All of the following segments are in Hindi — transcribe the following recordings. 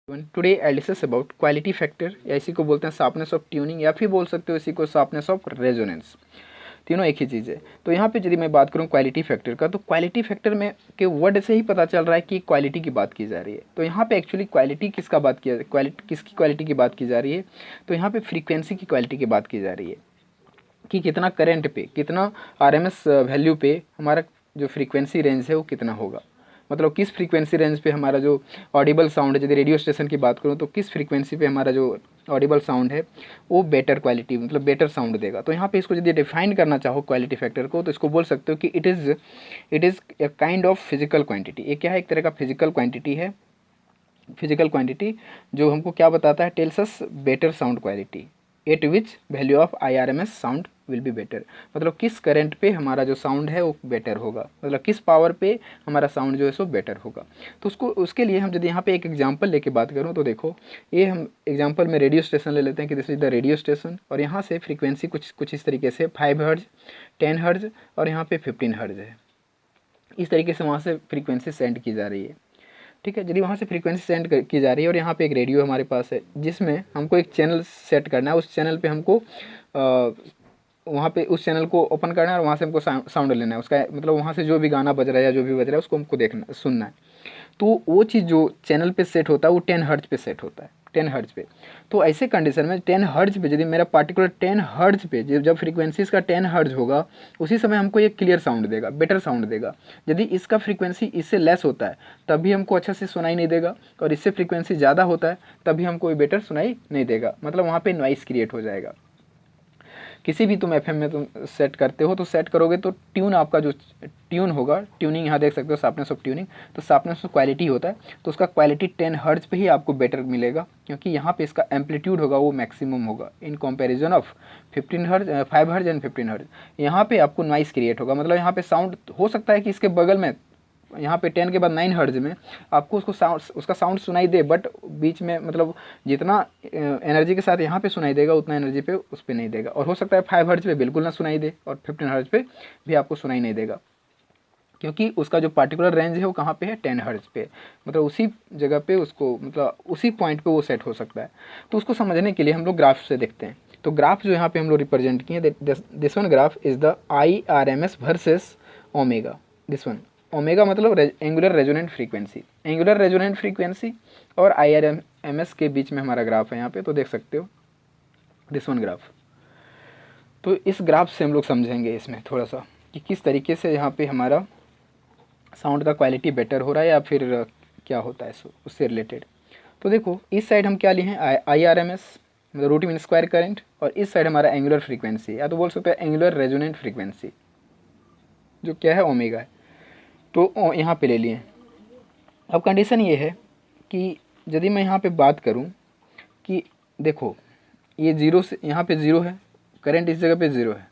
Today I discuss about quality factor, या इसी को बोलते हैं शार्पनेस ऑफ ट्यूनिंग, या फिर बोल सकते हो इसी को शार्पनेस ऑफ रेजोनेंस। तीनों एक ही चीज़ है। तो यहाँ पे यदि मैं बात करूँ क्वालिटी फैक्टर का, तो क्वालिटी फैक्टर में के वर्ड से ही पता चल रहा है कि क्वालिटी की बात की जा रही है। तो यहाँ पे एक्चुअली क्वालिटी किसका बात किया, क्वालिटी किसकी क्वालिटी की बात की जा रही है, तो यहाँ पे फ्रीक्वेंसी की क्वालिटी की बात की जा रही है कि कितना करंट पे, कितना आरएमएस वैल्यू पे हमारा जो फ्रीक्वेंसी रेंज है वो कितना होगा। मतलब किस फ्रीक्वेंसी रेंज पे हमारा जो ऑडिबल साउंड है, यदि रेडियो स्टेशन की बात करूँ तो किस फ्रीक्वेंसी पे हमारा जो ऑडिबल साउंड है वो बेटर क्वालिटी, मतलब बेटर साउंड देगा। तो यहाँ पे इसको यदि डिफाइन करना चाहो क्वालिटी फैक्टर को, तो इसको बोल सकते हो कि it is a kind of physical quantity. ये क्या है, एक तरह का फिजिकल क्वांटिटी है। फिजिकल क्वांटिटी जो हमको क्या बताता है, tells us better sound quality eight which value of IRMS sound will be better. मतलब किस करंट पे हमारा जो साउंड है वो बेटर होगा, मतलब किस पावर पे हमारा साउंड जो है सो बेटर होगा। तो उसके लिए हम यदि यहाँ पे एक एग्जांपल लेके बात करूँ तो देखो, ये हम एग्जांपल में रेडियो स्टेशन ले लेते हैं कि this is the radio station, और यहाँ से फ्रीक्वेंसी कुछ इस तरीके से 5 हर्ज, 10 हर्ज और यहाँ पे 15 हर्ज है। इस तरीके से वहाँ से फ्रीक्वेंसी सेंड की जा रही है। ठीक है, यदि वहाँ से फ्रीक्वेंसी सेंड की जा रही है और यहाँ पे एक रेडियो हमारे पास है जिसमें हमको एक चैनल सेट करना है। उस चैनल पे हमको वहाँ पे उस चैनल को ओपन करना है और वहाँ से हमको साउंड लेना है उसका, मतलब वहाँ से जो भी गाना बज रहा है या जो भी बज रहा है उसको हमको देखना, सुनना है। तो वो चीज़ जो चैनल पे सेट होता है वो 10 हर्ट्ज पे सेट होता है, 10 हर्ट्ज पे। तो ऐसे कंडीशन में 10 हर्ट्ज पे यदि मेरा पार्टिकुलर 10 हर्ट्ज पे जब फ्रीक्वेंसी इसका 10 हर्ट्ज होगा, उसी समय हमको ये क्लियर साउंड देगा, बेटर साउंड देगा। यदि इसका फ्रीक्वेंसी इससे लेस होता है तभी हमको अच्छा से सुनाई नहीं देगा, और इससे फ्रीक्वेंसी ज़्यादा होता है तभी हमको ये बेटर सुनाई नहीं देगा, मतलब वहाँ पे नॉइस क्रिएट हो जाएगा। किसी भी तुम एफएम में तुम सेट करते हो तो सेट करोगे तो ट्यून आपका जो ट्यून होगा, ट्यूनिंग यहाँ देख सकते हो शार्पनेस ऑफ ट्यूनिंग, तो शार्पनेस ऑफ क्वालिटी होता है, तो उसका क्वालिटी 10 हर्ट्ज पे ही आपको बेटर मिलेगा, क्योंकि यहाँ पे इसका एम्पलीट्यूड होगा वो मैक्सिमम होगा in comparison of 15 hertz, 5 hertz and 15 hertz. यहाँ पे आपको नॉइस क्रिएट होगा, मतलब यहाँ पे साउंड हो सकता है कि इसके बगल में यहाँ पे 10 के बाद 9 हर्ट्ज में आपको उसका साउंड सुनाई दे, बट बीच में मतलब जितना एनर्जी के साथ यहाँ पे सुनाई देगा उतना एनर्जी पे उस पर नहीं देगा। और हो सकता है 5 हर्ट्ज पे बिल्कुल ना सुनाई दे और 15 हर्ट्ज पे भी आपको सुनाई नहीं देगा, क्योंकि उसका जो पार्टिकुलर रेंज है वो कहाँ पे है, 10 हर्ट्ज पे, मतलब उसी जगह पे उसको, मतलब उसी पॉइंट पे वो सेट हो सकता है। तो उसको समझने के लिए हम लोग ग्राफ से देखते हैं। तो ग्राफ जो यहाँ पे हम लोग रिप्रेजेंट किए, this one graph is the IRMS versus omega. This one omega मतलब angular resonant frequency, angular resonant frequency और IRMS के बीच में हमारा ग्राफ है यहाँ पे, तो देख सकते हो दिस वन ग्राफ। तो इस ग्राफ से हम लोग समझेंगे इसमें थोड़ा सा कि किस तरीके से यहाँ पे हमारा साउंड का क्वालिटी बेटर हो रहा है या फिर क्या होता है उससे रिलेटेड। तो देखो इस साइड हम क्या लिए हैं, IRMS मतलब रूट मीन स्क्वायर करंट, और इस साइड हमारा एंगुलर फ्रीक्वेंसी, या तो बोल सकते हैं एंगुलर रेजोनेंट फ्रीक्वेंसी जो क्या है ओमेगा है। तो यहाँ पे ले लिए। अब कंडीशन ये है कि यदि मैं यहाँ पे बात करूँ कि देखो ये जीरो से यहाँ पे ज़ीरो है, करंट इस जगह पे ज़ीरो है,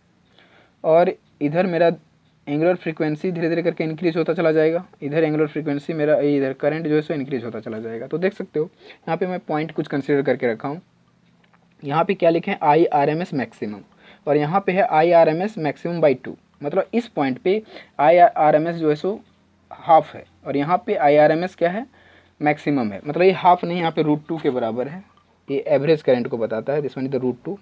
और इधर मेरा एंगुलर फ्रीक्वेंसी धीरे धीरे करके इंक्रीज होता चला जाएगा, इधर एंगुलर फ्रीक्वेंसी मेरा, इधर करंट जो है सो इंक्रीज होता चला जाएगा। तो देख सकते हो यहाँ पे मैं पॉइंट कुछ कंसिडर करके रखा हूँ। यहाँ पे क्या लिखे हैं, IRMS मैक्सिमम, और यहाँ पे है IRMS मैक्सिमम बाई 2, मतलब इस पॉइंट पे IRMS जो है सो हाफ है, और यहाँ पे IRMS क्या है, मैक्सिमम है। मतलब ये हाफ नहीं, यहाँ पे √2 के बराबर है, ये एवरेज करंट को बताता है। दिस वन इज द √2,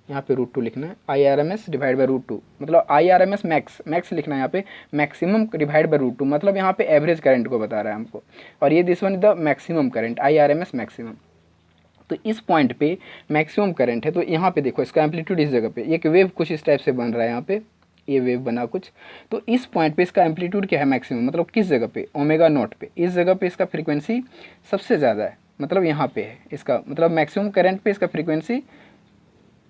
यहाँ पे √2 लिखना है, IRMS डिवाइड बाई √2, मतलब IRMS मैक्स लिखना है यहाँ पे, मैक्सिमम डिवाइड बाई √2, मतलब यहाँ पे एवरेज करंट को बता रहा है हमको, और ये this one is the maximum current, IRMS maximum. तो इस पॉइंट पे मैक्सिमम करंट है, तो यहाँ पे देखो इसका एम्पलीट्यूड इस जगह पे, एक वेव कुछ इस टाइप से बन रहा है, यहाँ पे ये वेव बना कुछ। तो इस पॉइंट पे इसका एम्पलीट्यूड क्या है, मैक्सिमम, मतलब किस जगह पे, ओमेगा नॉट पे, इस जगह पे इसका फ्रीक्वेंसी सबसे ज़्यादा है, मतलब यहाँ पे है इसका, मतलब मैक्सिमम करंट पे इसका फ्रीक्वेंसी,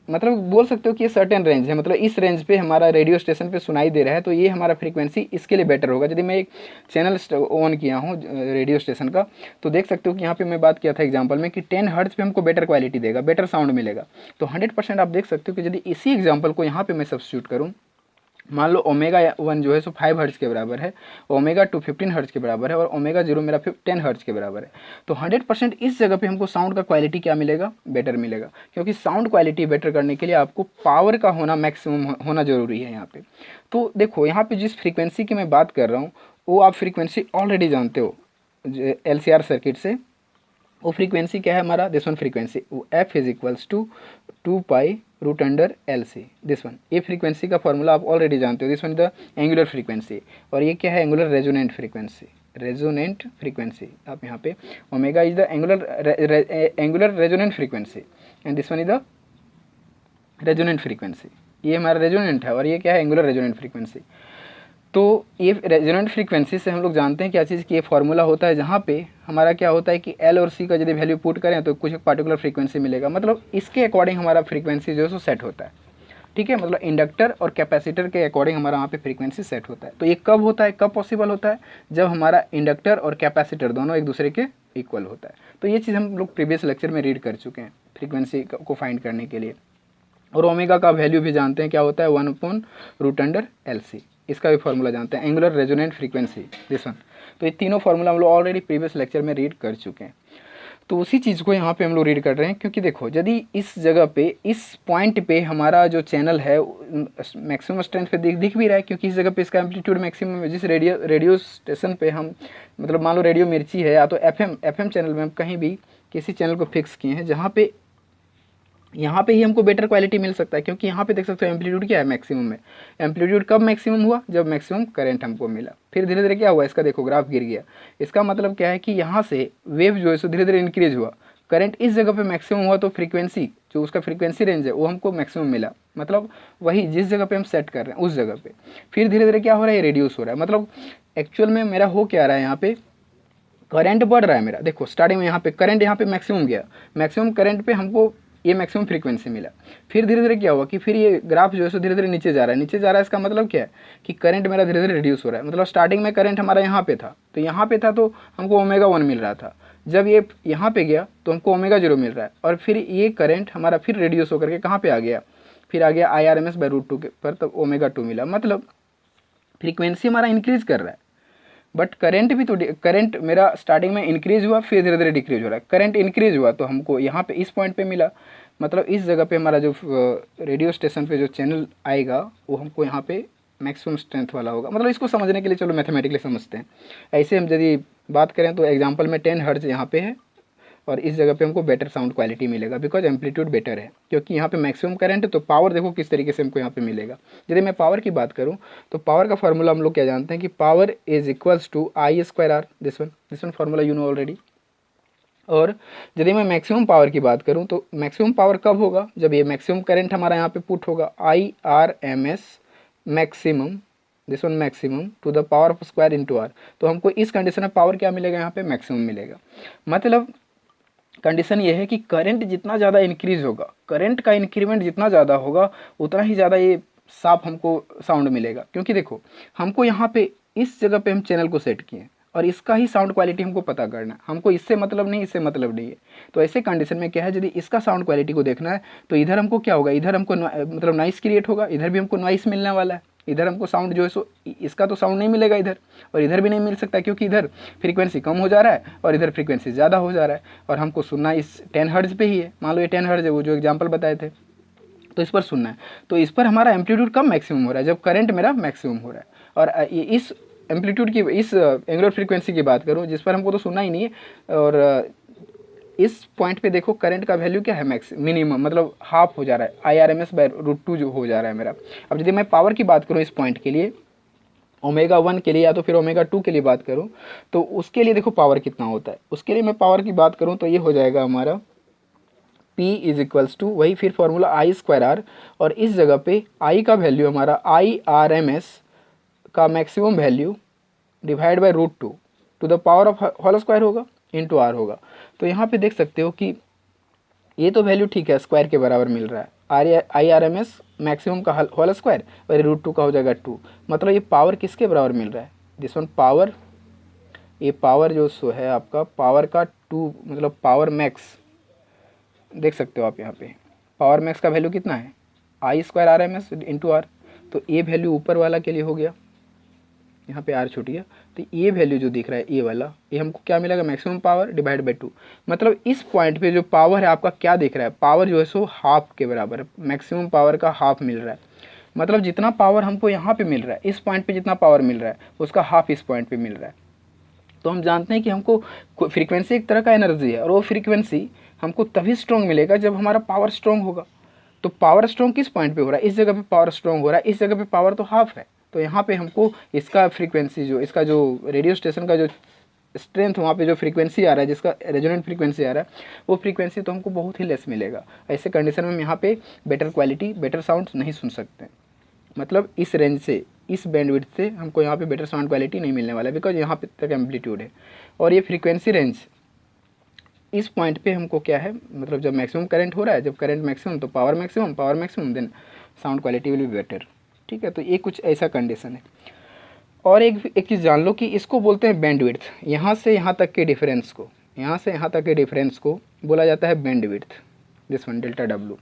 मतलब बोल सकते हो कि ये सर्टेन रेंज है, मतलब इस रेंज पे हमारा रेडियो स्टेशन पे सुनाई दे रहा है, तो ये हमारा फ्रीक्वेंसी इसके लिए बेटर होगा। यदि मैं एक चैनल ऑन किया हूँ रेडियो स्टेशन का, तो देख सकते हो कि यहाँ पे मैं बात किया था एग्जांपल में कि 10 हर्ट्ज पे हमको बेटर क्वालिटी देगा, बेटर साउंड मिलेगा। तो 100% आप देख सकते हो कि यदि इसी एग्जाम्पल को यहाँ पर मैं सब्स्टिट्यूट करूँ, मान लो ओमेगा 1 जो है सो 5 हर्ट्ज के बराबर है, ओमेगा 2 15 हर्ट्ज के बराबर है, और ओमेगा 0 मेरा 10 हर्ट्ज के बराबर है। तो 100% इस जगह पे हमको साउंड का क्वालिटी क्या मिलेगा, बेटर मिलेगा, क्योंकि साउंड क्वालिटी बेटर करने के लिए आपको पावर का होना मैक्सिमम होना ज़रूरी है यहाँ पे। तो देखो यहाँ पे जिस फ्रीक्वेंसी की मैं बात कर रहा हूँ वो आप फ्रीक्वेंसी ऑलरेडी जानते हो LCR सर्किट से, वो फ्रीक्वेंसी क्या है हमारा, this one frequency, F is equals to 2π√LC, this one. ये फ्रीक्वेंसी का फॉर्मूला आप ऑलरेडी जानते हो, this one the angular frequency, और ये क्या है, angular resonant frequency, resonant frequency. आप यहाँ पे omega is the angular resonant frequency and this one is the resonant frequency. ये हमारा रेजोनेंट है और ये क्या है, एंगुलर रेजोनेंट फ्रीक्वेंसी। तो ये रेजोनेंट फ्रीक्वेंसी से हम लोग जानते हैं क्या चीज़ कि ये फार्मूला होता है जहाँ पे हमारा क्या होता है कि एल और सी का यदि वैल्यू पुट करें तो कुछ एक पार्टिकुलर फ्रीक्वेंसी मिलेगा, मतलब इसके अकॉर्डिंग हमारा फ्रीक्वेंसी जो है सो सेट होता है। ठीक है, मतलब इंडक्टर और कैपेसिटर के अकॉर्डिंग हमारा वहाँ पे फ्रीक्वेंसी सेट होता है। तो ये कब होता है, कब पॉसिबल होता है, जब हमारा इंडक्टर और कैपेसिटर दोनों एक दूसरे के इक्वल होता है। तो ये चीज़ हम लोग प्रीवियस लेक्चर में रीड कर चुके हैं फ्रीक्वेंसी को फाइंड करने के लिए। और ओमेगा का वैल्यू भी जानते हैं क्या होता है, 1/√LC, इसका भी फार्मूला जानते हैं, angular resonant frequency, this one. तो ये तीनों फार्मूला हम लोग ऑलरेडी प्रीवियस लेक्चर में रीड कर चुके हैं। तो उसी चीज़ को यहाँ पे हम लोग रीड कर रहे हैं, क्योंकि देखो यदि इस जगह पे, इस पॉइंट पे हमारा जो चैनल है मैक्सिमम स्ट्रेंथ पे दिख भी रहा है, क्योंकि इस जगह पे इसका एम्पलीट्यूड मैक्सिमम है। जिस रेडियो स्टेशन पे हम, मतलब मान लो रेडियो मिर्ची है या तो एफएम चैनल में हम कहीं भी किसी चैनल को फिक्स किए हैं, जहाँ पे यहाँ पे ही हमको बेटर क्वालिटी मिल सकता है, क्योंकि यहाँ पे देख सकते हो एम्पलीट्यूड क्या है, मैक्सिमम में। एम्पलीट्यूड कब मैक्सिमम हुआ, जब मैक्सिमम करंट हमको मिला। फिर धीरे धीरे क्या हुआ, इसका देखो ग्राफ गिर गया। इसका मतलब क्या है कि यहाँ से वेव जो है सो धीरे धीरे इंक्रीज हुआ, करंट इस जगह पे मैक्सिमम हुआ, तो फ्रीक्वेंसी जो उसका फ्रीक्वेंसी रेंज है वो हमको मैक्सिमम मिला, मतलब वही जिस जगह पे हम सेट कर रहे हैं उस जगह पे। फिर धीरे धीरे क्या हो रहा है, रिड्यूस हो रहा है, मतलब एक्चुअल में मेरा हो क्या रहा है, यहाँ पे करंट बढ़ रहा है मेरा। देखो स्टार्टिंग में यहाँ पे करंट, यहाँ पे मैक्सिमम गया, मैक्सिमम करंट पे हमको ये मैक्सिमम फ्रीक्वेंसी मिला। फिर धीरे धीरे क्या हुआ कि फिर ये ग्राफ जो है सो धीरे धीरे नीचे जा रहा है, नीचे जा रहा है। इसका मतलब क्या है कि करंट मेरा धीरे धीरे रिड्यूस हो रहा है, मतलब स्टार्टिंग में करंट हमारा यहाँ पे था, तो यहाँ पे था तो हमको ओमेगा 1 मिल रहा था। जब ये यहाँ पे गया तो हमको ओमेगा 0 मिल रहा है, और फिर ये करंट हमारा फिर रिड्यूस होकर के कहाँ पे आ गया, फिर आ गया IRMS/√2 के पर, तब ओमेगा 2 मिला। मतलब फ्रीक्वेंसी हमारा इंक्रीज कर रहा है, बट करंट भी, तो करंट मेरा स्टार्टिंग में इंक्रीज हुआ, फिर धीरे धीरे डिक्रीज हो रहा है। करंट इंक्रीज हुआ तो हमको यहाँ पे इस पॉइंट पे मिला, मतलब इस जगह पे हमारा जो रेडियो स्टेशन पे जो चैनल आएगा वो हमको यहाँ पे मैक्सिमम स्ट्रेंथ वाला होगा। मतलब इसको समझने के लिए चलो मैथमेटिकली समझते हैं। ऐसे हम यदि बात करें तो एग्जांपल में 10 हर्ट्ज यहाँ पे है, और इस जगह पे हमको बेटर साउंड क्वालिटी मिलेगा, बिकॉज एम्पलीट्यूड बेटर है, क्योंकि यहाँ पे मैक्सिमम करंट है। तो पावर देखो किस तरीके से हमको यहाँ पे मिलेगा। यदि मैं पावर की बात करूँ तो पावर का फार्मूला हम लोग क्या जानते हैं कि power is equals to I²R, this one formula you know already. और यदि मैं मैक्सिमम पावर की बात करूं तो मैक्सिमम पावर कब होगा, जब ये मैक्सिमम करंट हमारा यहाँ पे पुट होगा, IRMS maximum, this one maximum to the power of square into R। तो हमको इस कंडीशन में पावर क्या मिलेगा, यहाँ पे मैक्सिमम मिलेगा। मतलब कंडीशन ये है कि करंट जितना ज़्यादा इंक्रीज होगा, करंट का इंक्रीमेंट जितना ज़्यादा होगा, उतना ही ज़्यादा ये साफ हमको साउंड मिलेगा। क्योंकि देखो हमको यहाँ पे इस जगह पे हम चैनल को सेट किए और इसका ही साउंड क्वालिटी हमको पता करना है, हमको इससे मतलब नहीं, इससे मतलब नहीं है। तो ऐसे कंडीशन में क्या है, यदि इसका साउंड क्वालिटी को देखना है तो इधर हमको क्या होगा, इधर हमको मतलब नॉइस क्रिएट होगा, इधर भी हमको नॉइस मिलने वाला है। इधर हमको साउंड जो है सो इसका तो साउंड नहीं मिलेगा इधर, और इधर भी नहीं मिल सकता, क्योंकि इधर फ्रीक्वेंसी कम हो जा रहा है और इधर फ्रीक्वेंसी ज़्यादा हो जा रहा है। और हमको सुनना इस 10 हर्ट्ज पे ही है, मान लो ये 10 हर्ट्ज है, वो जो एग्जाम्पल बताए थे, तो इस पर सुनना है। तो इस पर हमारा एम्पलीट्यूड कब मैक्सिमम हो रहा है, जब करंट मेरा मैक्सिमम हो रहा है। और इस एम्पलीट्यूड की, इस एंगुलर फ्रीक्वेंसी की बात करूँ जिस पर हमको तो सुनना ही नहीं है, और इस पॉइंट पे देखो करंट का वैल्यू क्या है, मिनिमम, मतलब हाफ हो जा रहा है, IRMS/√2 जो हो जा रहा है मेरा। अब यदि मैं पावर की बात करूँ इस पॉइंट के लिए, ओमेगा 1 के लिए या तो फिर ओमेगा 2 के लिए बात करूँ, तो उसके लिए देखो पावर कितना होता है। उसके लिए मैं पावर की बात करूँ तो ये हो जाएगा हमारा P इज इक्वल्स टू, वही फिर फॉर्मूला I²R, और इस जगह पे I का वैल्यू हमारा IRMS का maximum value divide by √2 to the power of whole square होगा, इंटू R होगा। तो यहाँ पे देख सकते हो कि ये तो वैल्यू ठीक है, स्क्वायर के बराबर मिल रहा है, IRMS मैक्सिमम का होल स्क्वायर और √2 का हो जाएगा 2। मतलब ये पावर किसके बराबर मिल रहा है, दिस वन पावर, ये पावर जो सो है आपका पावर का 2, मतलब पावर मैक्स देख सकते हो आप यहाँ पे, पावर मैक्स का वैल्यू कितना है, I²RMS इंटू R। तो ये वैल्यू ऊपर वाला के लिए हो गया, यहाँ पे R छूट गया, तो ये वैल्यू जो दिख रहा है ये वाला, ये हमको क्या मिलेगा, मैक्सिमम पावर डिवाइड बाय 2। मतलब इस पॉइंट पे जो पावर है आपका क्या दिख रहा है, पावर जो है सो हाफ के बराबर है, मैक्सिमम पावर का हाफ मिल रहा है। मतलब जितना पावर हमको यहाँ पे मिल रहा है, इस पॉइंट पे जितना पावर मिल रहा है उसका हाफ इस पॉइंट पे मिल रहा है। तो हम जानते हैं कि हमको फ्रीक्वेंसी एक तरह का एनर्जी है, और वो फ्रीक्वेंसी हमको तभी स्ट्रॉन्ग मिलेगा जब हमारा पावर स्ट्रॉन्ग होगा। तो पावर स्ट्रॉन्ग किस पॉइंट पे हो रहा है? इस जगह पे पावर स्ट्रॉन्ग हो रहा है, इस जगह पे पावर तो हाफ है। तो यहाँ पे हमको इसका फ्रीक्वेंसी जो इसका जो रेडियो स्टेशन का जो स्ट्रेंथ, वहाँ पे जो फ्रीक्वेंसी आ रहा है, जिसका रेजोनेंट फ्रीक्वेंसी आ रहा है, वो फ्रीक्वेंसी तो हमको बहुत ही लेस मिलेगा। ऐसे कंडीशन में हम यहाँ पे बेटर क्वालिटी, बेटर साउंड नहीं सुन सकते। मतलब इस रेंज से, इस बैंडविड्थ से हमको यहाँ पे बेटर साउंड क्वालिटी नहीं मिलने वाला है, बिकॉज यहाँ पे तक एम्पलीट्यूड है। और ये फ्रीक्वेंसी रेंज इस पॉइंट पे हमको क्या है, मतलब जब मैक्सिमम करंट हो रहा है, जब करंट मैक्सिमम तो power maximum, then sound quality will be better. ठीक है, तो ये कुछ ऐसा कंडीशन है। और एक चीज़ जान लो कि इसको बोलते हैं बैंडविड्थ। यहाँ से यहाँ तक के डिफरेंस को, यहाँ से यहाँ तक के डिफरेंस को बोला जाता है bandwidth. This one delta W,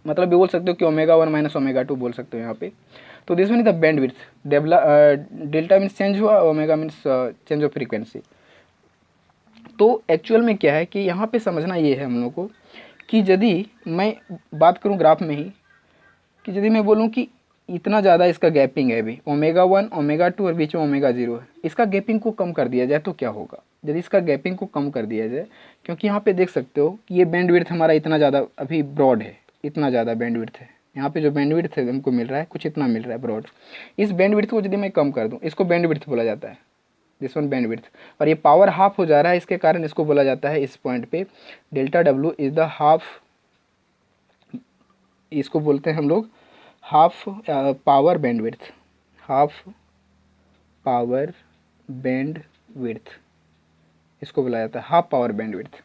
मतलब भी बोल सकते हो कि ओमेगा 1 माइनस ओमेगा 2 बोल सकते हो यहाँ पे। तो this one is the bandwidth. Delta means change हुआ, omega means change of frequency. तो एक्चुअल में क्या है कि यहाँ पे समझना ये है हम लोग को कि यदि मैं बात करूँ ग्राफ में ही, कि यदि मैं बोलूँ कि इतना ज़्यादा इसका गैपिंग है अभी, ओमेगा 1 ओमेगा 2 और बीच में ओमेगा 0 है, इसका गैपिंग को कम कर दिया जाए तो क्या होगा? यदि इसका गैपिंग को कम कर दिया जाए, क्योंकि यहाँ पे देख सकते हो कि ये बैंडविड्थ हमारा इतना ज़्यादा अभी ब्रॉड है, इतना ज़्यादा बैंडविड्थ है। यहाँ पे जो बैंडविड्थ है हमको मिल रहा है कुछ इतना मिल रहा है ब्रॉड। इस बैंडविड्थ को यदि मैं कम कर दूँ, इसको बैंडविड्थ बोला जाता है, दिस वन बैंडविड्थ। और ये पावर हाफ हो जा रहा है, इसके कारण इसको बोला जाता है इस पॉइंट पे delta W is the half, इसको बोलते हैं हम लोग half power bandwidth, half power bandwidth, इसको बोला जाता है हाफ पावर बैंडविड्थ।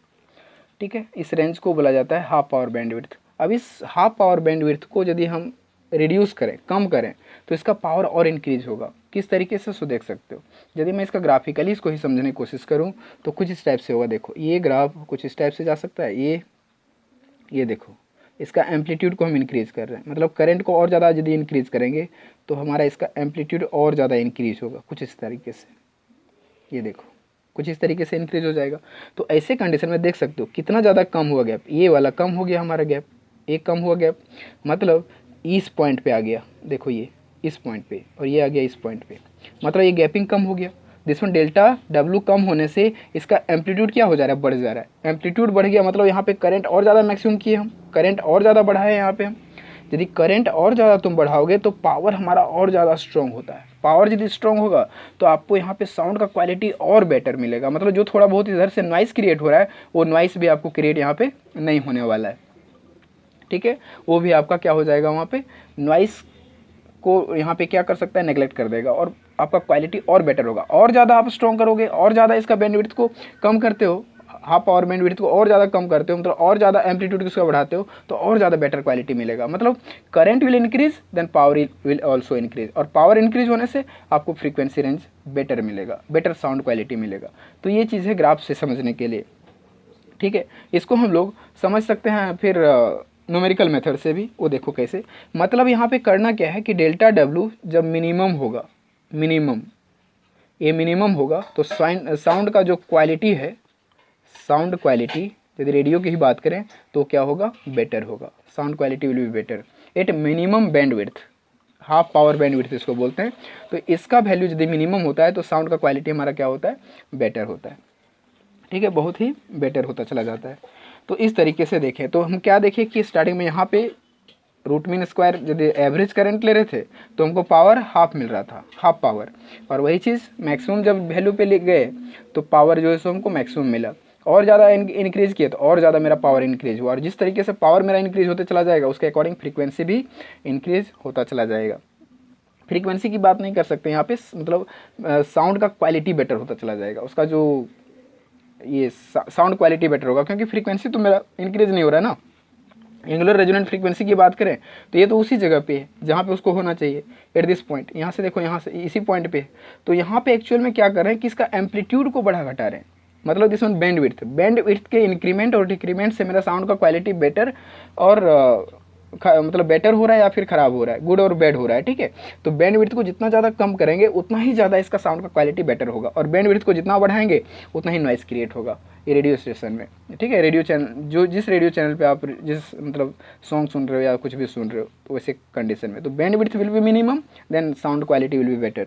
ठीक है, इस रेंज को बोला जाता है हाफ पावर बैंडविड्थ। अब इस हाफ पावर बैंडविड्थ को यदि हम रिड्यूस करें, कम करें, तो इसका पावर और इंक्रीज होगा। किस तरीके से, सो देख सकते हो। यदि मैं इसका ग्राफिकली इसको ही समझने की कोशिश करूं तो कुछ इस टाइप से होगा। देखो ये ग्राफ कुछ इस टाइप से जा सकता है। ये देखो, इसका एम्पलीट्यूड को हम इंक्रीज़ कर रहे हैं, मतलब करंट को और ज़्यादा यदि इंक्रीज़ करेंगे तो हमारा इसका एम्पलीट्यूड और ज़्यादा इंक्रीज होगा, कुछ इस तरीके से। ये देखो कुछ इस तरीके से इंक्रीज हो जाएगा। तो ऐसे कंडीशन में देख सकते हो कितना ज़्यादा कम हुआ गैप, ये वाला कम हो गया हमारा गैप, एक कम हुआ गैप, मतलब इस पॉइंट पे आ गया। देखो ये इस पॉइंट पे और ये आ गया इस पॉइंट पे, मतलब ये गैपिंग कम हो गया। दिस वन डेल्टा डब्ल्यू कम होने से इसका एम्पलीट्यूड क्या हो जा रहा है, बढ़ जा रहा है। एम्पलीट्यूड बढ़ गया मतलब यहाँ पे करंट और ज़्यादा मैक्सिमम किए हम, करंट और ज़्यादा बढ़ाए यहाँ पे हम। यदि करंट और ज़्यादा तुम बढ़ाओगे तो पावर हमारा और ज़्यादा स्ट्रॉन्ग होता है। पावर यदि स्ट्रॉन्ग होगा तो आपको यहाँ पे साउंड का क्वालिटी और बेटर मिलेगा। मतलब जो थोड़ा बहुत इधर से नॉइस क्रिएट हो रहा है वो नॉइस भी आपको क्रिएट यहाँ पे नहीं होने वाला है। ठीक है, वो भी आपका क्या हो जाएगा, वहाँ पे नॉइस को यहाँ पे क्या कर सकता है, नेगलेक्ट कर देगा और आपका क्वालिटी और बेटर होगा। और ज़्यादा आप स्ट्रॉन्ग करोगे, और ज़्यादा इसका बैंडविड्थ को कम करते हो, हाफ पावर बैंडविड्थ को और ज़्यादा कम करते हो, मतलब और ज़्यादा एम्पलीट्यूड इसका बढ़ाते हो तो और ज़्यादा बेटर क्वालिटी मिलेगा। मतलब current will increase then power will also increase, और पावर इंक्रीज होने से आपको फ्रीक्वेंसी रेंज बेटर मिलेगा, बेटर साउंड क्वालिटी मिलेगा। तो ये चीज़ है ग्राफ से समझने के लिए। ठीक है, इसको हम लोग समझ सकते हैं फिर न्यूमेरिकल मेथड से भी। वो देखो कैसे, मतलब यहाँ पे करना क्या है कि डेल्टा डब्ल्यू जब मिनिमम होगा, मिनिमम ये मिनिमम होगा तो साउंड का जो क्वालिटी है, साउंड क्वालिटी यदि रेडियो की ही बात करें तो क्या होगा, बेटर होगा। Sound quality will be better at minimum bandwidth, half power bandwidth इसको बोलते हैं। तो इसका वैल्यू यदि मिनिमम होता है तो साउंड का क्वालिटी हमारा क्या होता है, बेटर होता है। ठीक है, बहुत ही बेटर होता चला जाता है। तो इस तरीके से देखें तो हम क्या देखें कि स्टार्टिंग में यहाँ पे रूट मीन स्क्वायर यदि एवरेज करंट ले रहे थे तो हमको पावर हाफ मिल रहा था, हाफ पावर। और वही चीज़ मैक्सिमम जब वैल्यू पे ले गए तो पावर जो है सो हमको मैक्सिमम मिला। और ज़्यादा इंक्रीज़ किया तो और ज़्यादा मेरा पावर इंक्रीज़ हुआ, और जिस तरीके से पावर मेरा इंक्रीज़ होते चला जाएगा उसके अकॉर्डिंग फ्रीक्वेंसी भी इंक्रीज़ होता चला जाएगा। फ्रीक्वेंसी की बात नहीं कर सकते यहाँ पे, मतलब साउंड का क्वालिटी बेटर होता चला जाएगा, उसका जो ये साउंड क्वालिटी बेटर होगा, क्योंकि फ्रीक्वेंसी तो मेरा इंक्रीज नहीं हो रहा है ना। एंगुलर रेजोनेंट फ्रीक्वेंसी की बात करें तो ये तो उसी जगह पे है जहाँ पे उसको होना चाहिए, एट दिस पॉइंट। यहाँ से देखो, यहाँ से इसी पॉइंट पे है। तो यहाँ पे एक्चुअल में क्या कर रहे हैं कि इसका एम्पलीट्यूड को बढ़ा घटा रहे हैं, मतलब दिस वन बैंडविड्थ के इंक्रीमेंट और डिक्रीमेंट से मेरा साउंड का क्वालिटी बेटर और मतलब बेटर हो रहा है या फिर ख़राब हो रहा है, गुड और बैड हो रहा है। ठीक है, तो बैंडविड्थ को जितना ज़्यादा कम करेंगे उतना ही ज़्यादा इसका साउंड का क्वालिटी बेटर होगा, और बैंडविड्थ को जितना बढ़ाएंगे उतना ही नॉइस क्रिएट होगा ये रेडियो स्टेशन में। ठीक है, रेडियो चैनल जो जिस रेडियो चैनल पे आप जिस मतलब सॉन्ग सुन रहे हो या कुछ भी सुन रहे हो तो वैसे कंडीशन में तो bandwidth will be minimum then sound quality will be better.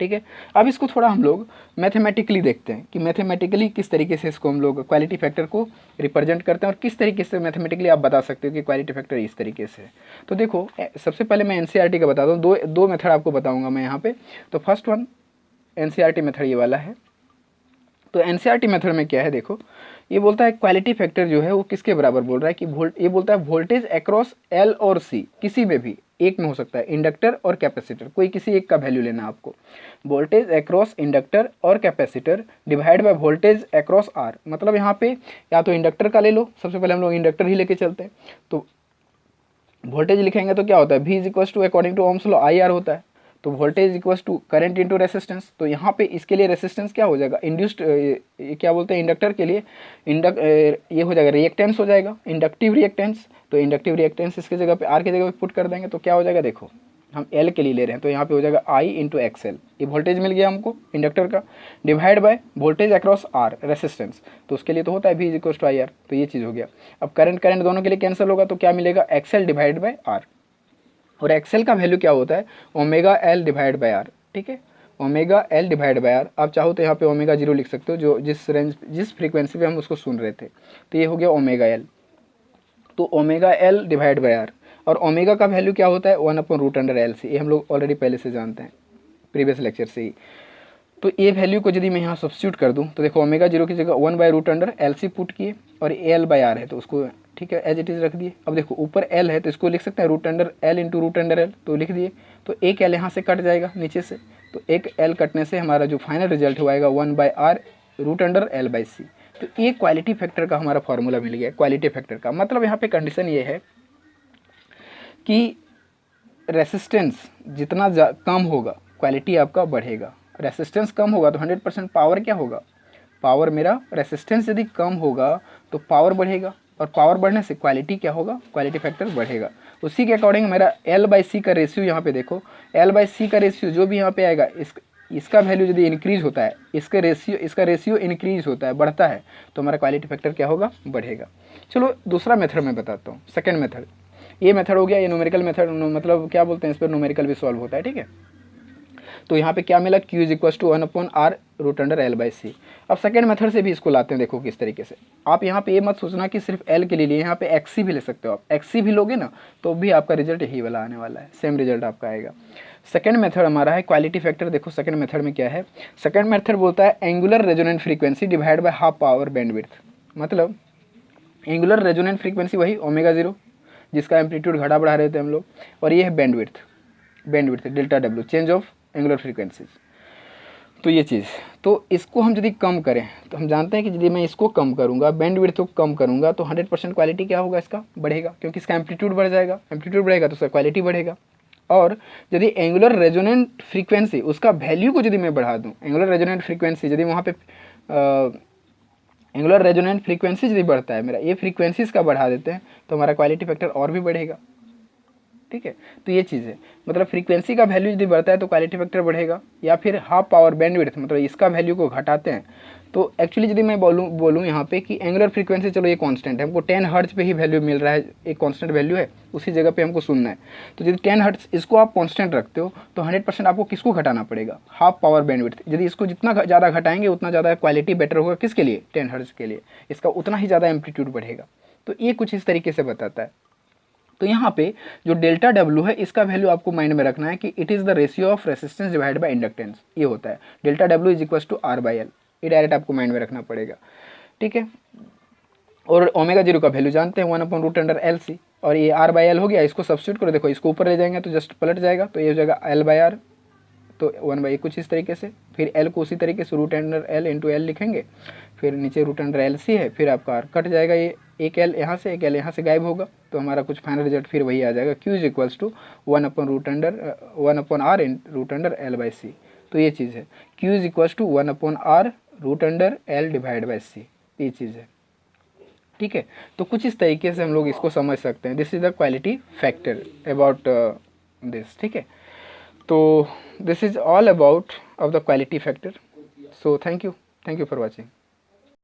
ठीक है। अब इसको थोड़ा हम लोग मैथमेटिकली देखते हैं कि मैथमेटिकली किस तरीके से इसको हम लोग क्वालिटी फैक्टर को रिप्रेजेंट करते हैं और किस तरीके से मैथमेटिकली आप बता सकते हो कि क्वालिटी फैक्टर इस तरीके से है। तो देखो सबसे पहले मैं एनसीईआरटी का बता दूँ, दो मेथड आपको बताऊँगा मैं यहाँ पे। तो फर्स्ट वन एनसीईआरटी मेथड ये वाला है। तो एनसीईआरटी मेथड में क्या है, देखो ये बोलता है क्वालिटी फैक्टर जो है वो किसके बराबर बोल रहा है कि ये बोलता है वोल्टेज अक्रॉस एल और सी, किसी में भी एक में हो सकता है, इंडक्टर और कैपेसिटर, कोई किसी एक का वैल्यू लेना आपको। वोल्टेज अक्रॉस इंडक्टर और capacitor divide by voltage across R, मतलब यहाँ पे या तो इंडक्टर का ले लो, सबसे पहले हम लोग इंडक्टर ही लेके चलते हैं। तो वोल्टेज लिखेंगे तो क्या होता है, V is equals to according to Ohm's law IR होता है। तो voltage equals to current into resistance. तो यहाँ पे इसके लिए रेसिस्टेंस क्या हो जाएगा, इंड्यूस्ड क्या बोलते हैं इंडक्टर के लिए ये हो जाएगा रिएक्टेंस हो जाएगा, इंडक्टिव रिएक्टेंस। तो इंडक्टिव रिएक्टेंस इसके जगह पे R की जगह पे पुट कर देंगे तो क्या हो जाएगा, देखो हम L के लिए ले रहे हैं तो यहाँ पे हो जाएगा I इंटू XL, ये वोल्टेज मिल गया हमको इंडक्टर का, divide by voltage across R resistance. तो उसके लिए तो होता है V is equals to IR, तो ये चीज़ हो गया। अब करंट दोनों के लिए कैंसिल होगा तो क्या मिलेगा, XL डिवाइड बाय R, और एक्सेल का वैल्यू क्या होता है, omega L divide by R. ठीक है, omega L divide by R. आप चाहो तो यहाँ पे ओमेगा 0 लिख सकते हो, जो जिस फ्रीक्वेंसी पे हम उसको सुन रहे थे। तो ये हो गया ओमेगा एल। तो omega L divide by R, और ओमेगा का वैल्यू क्या होता है 1/√LC, ये हम लोग ऑलरेडी पहले से जानते हैं प्रीवियस लेक्चर से ही। तो ये वैल्यू को यदि मैं यहाँ सब्स्टिट्यूट कर दूँ तो देखो ओमेगा 0 की जगह 1/√LC पुट किए, और एल बाय आर है तो उसको ठीक है एज इट इज़ रख दिए। अब देखो ऊपर एल है तो इसको लिख सकते हैं √L इंटू √L, तो लिख दिए। तो एक एल यहाँ से कट जाएगा नीचे से, तो एक एल कटने से हमारा जो फाइनल रिजल्ट हुआ 1/R√LC। तो ये क्वालिटी फैक्टर का हमारा फॉर्मूला मिल गया। क्वालिटी फैक्टर का मतलब यहाँ पे कंडीशन ये है कि रेसिस्टेंस जितना कम होगा क्वालिटी आपका बढ़ेगा, रेसिस्टेंस कम होगा तो 100% पावर क्या होगा, पावर मेरा रेसिस्टेंस यदि कम होगा तो पावर बढ़ेगा, और पावर बढ़ने से क्वालिटी क्या होगा, क्वालिटी फैक्टर बढ़ेगा। उसी के अकॉर्डिंग मेरा L/C का रेशियो यहाँ पे देखो, L/C का रेशियो जो भी यहाँ पे आएगा इसका वैल्यू यदि इंक्रीज होता है, इसका रेशियो इंक्रीज होता है, बढ़ता है, तो हमारा क्वालिटी फैक्टर क्या होगा, बढ़ेगा। चलो दूसरा मेथड मैं बताता हूँ, सेकेंड मेथड। ये मेथड हो गया, ये न्यूमेरिकल मेथड, मतलब क्या बोलते हैं इस पर न्यूमेरिकल भी सॉल्व होता है। ठीक है, तो यहाँ पे क्या मिला, Q is equals to 1/R√L/C। अब सेकेंड मेथड से भी इसको लाते हैं, देखो किस तरीके से। आप यहाँ पे ये मत सोचना कि सिर्फ L के लिए, यहाँ पे XC भी ले सकते हो आप, XC भी लोगे ना तो भी आपका रिजल्ट यही वाला आने वाला है, सेम रिजल्ट आपका आएगा। सेकेंड मेथड हमारा है क्वालिटी फैक्टर। देखो सेकेंड मेथड में क्या है, सेकेंड मेथड बोलता है angular resonant frequency divide by half power bandwidth. मतलब एंगुलर रेजोनेंट फ्रीक्वेंसी वही ओमेगा 0 जिसका एम्पलीट्यूड घटा बढ़ा रहे थे हम लोग, और ये है bandwidth ΔW, change of angular frequencies. तो ये चीज़, तो इसको हम यदि कम करें तो हम जानते हैं कि यदि मैं इसको कम करूँगा, बैंडविड्थ को कम करूँगा तो 100% क्वालिटी क्या होगा, इसका बढ़ेगा, क्योंकि इसका एम्पलीट्यूड बढ़ जाएगा, एम्पलीट्यूड बढ़ेगा तो उसका क्वालिटी बढ़ेगा। और यदि एंगुलर रेजोनेंट फ्रीक्वेंसी उसका वैल्यू को यदि मैं बढ़ा दूँ, एंगुलर रेजोनेंट फ्रीक्वेंसी यदि वहाँ पे एंगुलर रेजोनेंट फ्रीक्वेंसी यदि बढ़ता है मेरा, ये फ्रीक्वेंसीज का बढ़ा देते हैं तो हमारा क्वालिटी फैक्टर और भी बढ़ेगा। ठीक है, तो ये चीज़ है, मतलब फ्रीक्वेंसी का वैल्यू यदि बढ़ता है तो क्वालिटी फैक्टर बढ़ेगा, या फिर हाफ पावर बैंडविड्थ मतलब इसका वैल्यू को घटाते हैं तो एक्चुअली यदि मैं बोलूँ यहाँ पे कि एंगुलर फ्रीक्वेंसी चलो ये कांस्टेंट है, हमको 10 हर्ट्ज पे ही वैल्यू मिल रहा है, एक कांस्टेंट वैल्यू है, उसी जगह पे हमको सुनना है। तो यदि 10 हर्ट्ज इसको आप कांस्टेंट रखते हो तो 100% आपको किसको घटाना पड़ेगा, हाफ पावर बैंडविड्थ। यदि इसको जितना ज़्यादा घटाएंगे उतना ज़्यादा क्वालिटी बेटर होगा, किसके लिए, 10 हर्ट्ज के लिए, इसका उतना ही ज़्यादा एम्पलीट्यूड बढ़ेगा। तो ये कुछ इस तरीके से बताता है। तो यहाँ पे जो ΔW है इसका वैल्यू आपको माइंड में रखना है कि it is the ratio of resistance divide by inductance, ये होता है ΔW is equals to R/L, ये डायरेक्ट आपको माइंड में रखना पड़ेगा। ठीक है, और ओमेगा 0 का वैल्यू जानते हैं 1/√LC, और ये R/L हो गया, इसको सब्स्टिट्यूट करो, देखो इसको ऊपर ले जाएंगे तो जस्ट पलट जाएगा, तो ये हो जाएगा L/R, तो 1/, कुछ इस तरीके से। फिर L को उसी तरीके से √L इंटू L लिखेंगे, फिर नीचे √LC है, फिर आपका R कट जाएगा, ये एक L यहाँ से एक L यहाँ से गायब होगा, तो हमारा कुछ फाइनल रिजल्ट फिर वही आ जाएगा, Q is equals to 1/R√L/C। तो ये चीज़ है, Q is equals to 1/R√L/C, ये चीज़ है। ठीक है, तो कुछ इस तरीके से हम लोग इसको समझ सकते हैं। This is the quality factor about this. ठीक है, तो this is all about of the quality factor. So thank you for watching.